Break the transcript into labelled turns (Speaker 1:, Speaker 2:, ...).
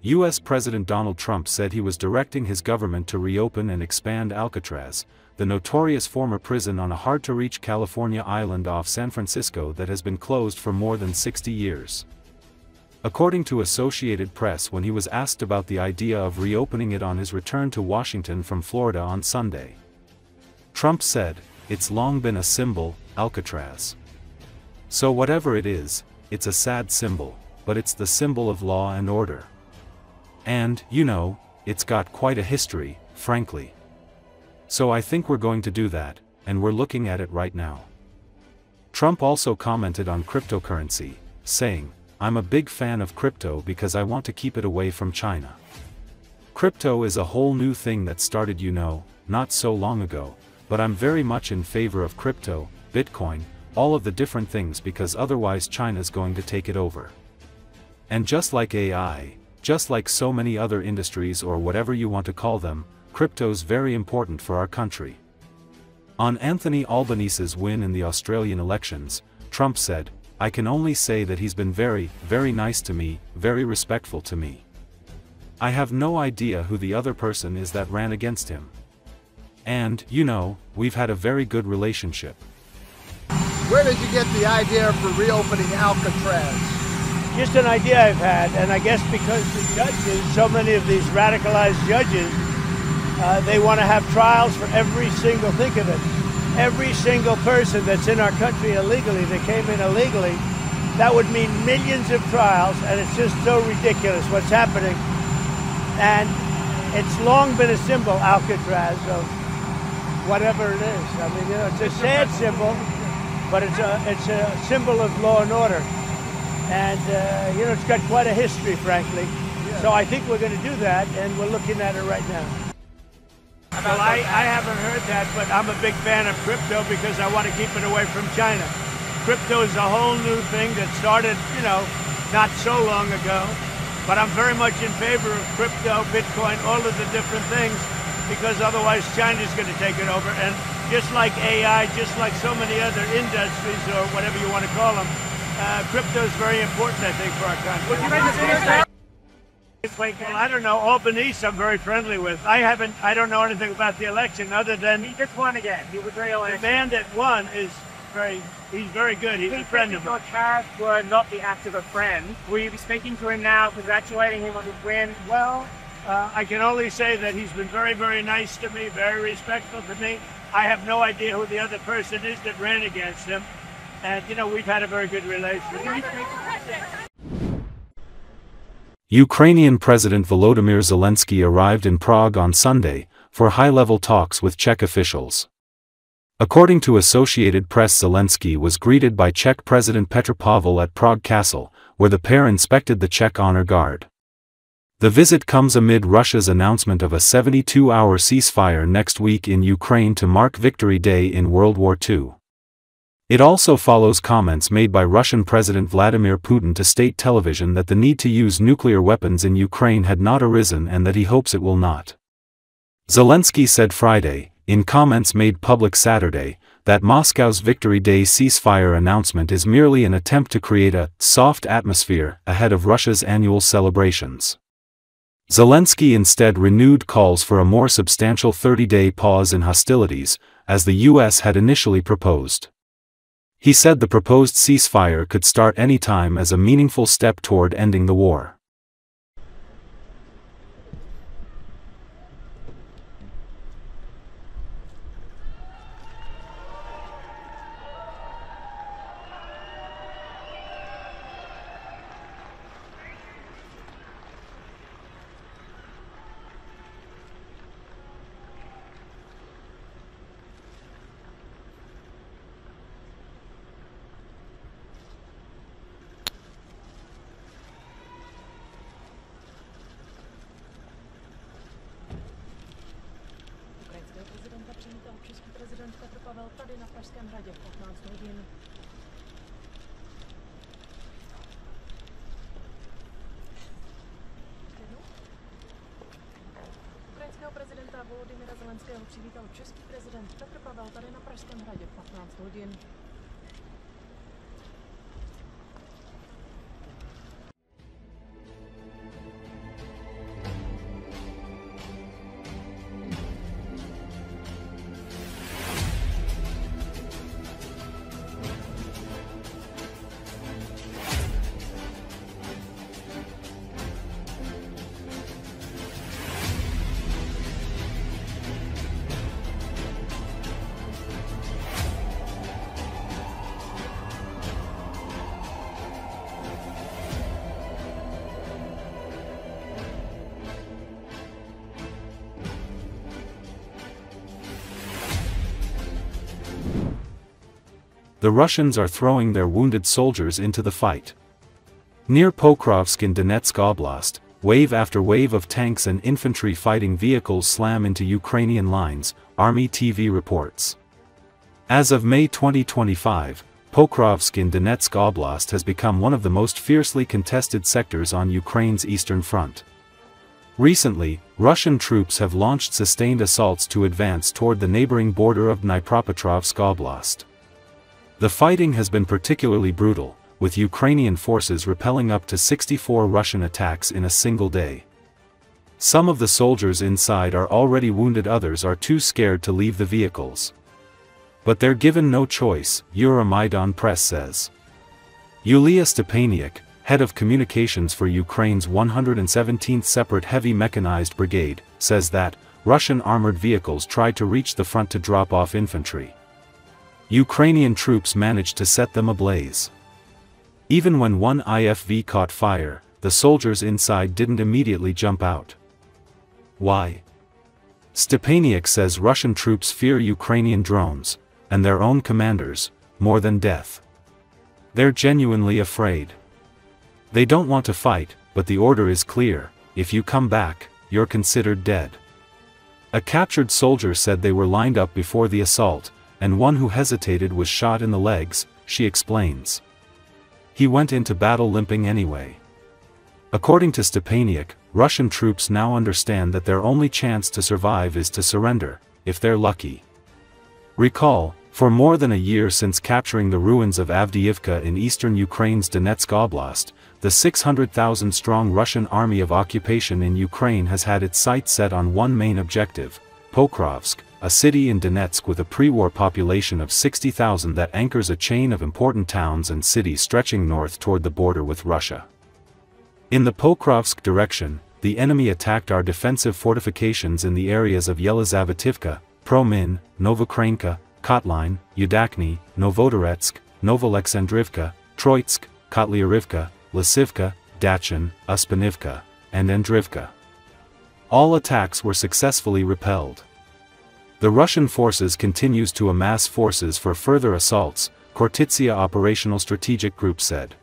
Speaker 1: U.S. President Donald Trump said he was directing his government to reopen and expand Alcatraz, the notorious former prison on a hard-to-reach California island off San Francisco that has been closed for more than 60 years. According to Associated Press, when he was asked about the idea of reopening it on his return to Washington from Florida on Sunday, Trump said, "It's long been a symbol, Alcatraz. So whatever it is, it's a sad symbol, but it's the symbol of law and order. And, you know, it's got quite a history, frankly. So I think we're going to do that, and we're looking at it right now." Trump also commented on cryptocurrency, saying, "I'm a big fan of crypto because I want to keep it away from China. Crypto is a whole new thing that started, you know, not so long ago, but I'm very much in favor of crypto, Bitcoin, all of the different things because otherwise China's going to take it over. And just like AI, just like so many other industries or whatever you want to call them, crypto's very important for our country." On Anthony Albanese's win in the Australian elections, Trump said, "I can only say that he's been very, very nice to me, very respectful to me. I have no idea who the other person is that ran against him. And, you know, we've had a very good relationship."
Speaker 2: Where did you get the idea for reopening Alcatraz?
Speaker 3: Just an idea I've had, and I guess because the judges, so many of these radicalized judges, they want to have trials for every single, think of it, every single person that's in our country illegally, that came in illegally. That would mean millions of trials, and it's just so ridiculous what's happening. And it's long been a symbol, Alcatraz, of whatever it is. I mean, you know, it's a sad symbol, but it's a symbol of law and order. And, you know, it's got quite a history, frankly. Yeah. So I think we're going to do that, and we're looking at it right now. Well, I haven't heard that, but I'm a big fan of crypto because I want to keep it away from China. Crypto is a whole new thing that started, you know, not so long ago. But I'm very much in favor of crypto, Bitcoin, all of the different things, because otherwise China's going to take it over. And just like AI, just like so many other industries or whatever you want to call them, crypto is very important, I think, for our country. Well, I don't know. Albanese, I'm very friendly with. I don't know anything about the election other than
Speaker 4: he just won again. He was real.
Speaker 3: The man that won is he's very good. He's a friend of mine.
Speaker 4: Your cards were not the act of a friend. Will you be speaking to him now, congratulating him on his win?
Speaker 3: Well, I can only say that he's been very, very nice to me, very respectful to me. I have no idea who the other person is that ran against him. And, you know, we've had a very good relationship.
Speaker 1: Ukrainian President Volodymyr Zelensky arrived in Prague on Sunday for high-level talks with Czech officials. According to Associated Press, Zelensky was greeted by Czech President Petr Pavel at Prague Castle, where the pair inspected the Czech honor guard. The visit comes amid Russia's announcement of a 72-hour ceasefire next week in Ukraine to mark Victory Day in World War II. It also follows comments made by Russian President Vladimir Putin to state television that the need to use nuclear weapons in Ukraine had not arisen and that he hopes it will not. Zelensky said Friday, in comments made public Saturday, that Moscow's Victory Day ceasefire announcement is merely an attempt to create a soft atmosphere ahead of Russia's annual celebrations. Zelensky instead renewed calls for a more substantial 30-day pause in hostilities, as the U.S. had initially proposed. He said the proposed ceasefire could start any time as a meaningful step toward ending the war.
Speaker 5: Český prezident Petr Pavel tady na Pražském hradě v 15 hodin. Ukrajinského prezidenta Volodymyra Zelenského přivítal český prezident Petr Pavel tady na Pražském hradě v 15 hodin.
Speaker 1: the Russians are throwing their wounded soldiers into the fight. Near Pokrovsk in Donetsk Oblast, wave after wave of tanks and infantry fighting vehicles slam into Ukrainian lines, Army TV reports. As of May 2025, Pokrovsk in Donetsk Oblast has become one of the most fiercely contested sectors on Ukraine's eastern front. Recently, Russian troops have launched sustained assaults to advance toward the neighboring border of Dnipropetrovsk Oblast. The fighting has been particularly brutal, with Ukrainian forces repelling up to 64 Russian attacks in a single day. Some of the soldiers inside are already wounded, others are too scared to leave the vehicles. But they're given no choice, Euromaidan Press says. Yulia Stepaniuk, head of communications for Ukraine's 117th Separate Heavy Mechanized Brigade, says that Russian armored vehicles tried to reach the front to drop off infantry. Ukrainian troops managed to set them ablaze. Even when one IFV caught fire, the soldiers inside didn't immediately jump out. Why? Stepaniuk says Russian troops fear Ukrainian drones, and their own commanders, more than death. They're genuinely afraid. They don't want to fight, but the order is clear: if you come back, you're considered dead. A captured soldier said they were lined up before the assault, and one who hesitated was shot in the legs, she explains. He went into battle limping anyway. According to Stepaniuk, Russian troops now understand that their only chance to survive is to surrender, if they're lucky. Recall, for more than a year since capturing the ruins of Avdiivka in eastern Ukraine's Donetsk Oblast, the 600,000-strong Russian Army of Occupation in Ukraine has had its sights set on one main objective: Pokrovsk, a city in Donetsk with a pre-war population of 60,000 that anchors a chain of important towns and cities stretching north toward the border with Russia. In the Pokrovsk direction, the enemy attacked our defensive fortifications in the areas of Yelizavetivka, Promin, Novokranka, Kotlin, Yudakny, Novotoretsk, Novolexandrivka, Troitsk, Kotlyarivka, Lysivka, Dachin, Uspanivka, and Andrivka. All attacks were successfully repelled. The Russian forces continues to amass forces for further assaults, Kortitsia Operational Strategic Group said.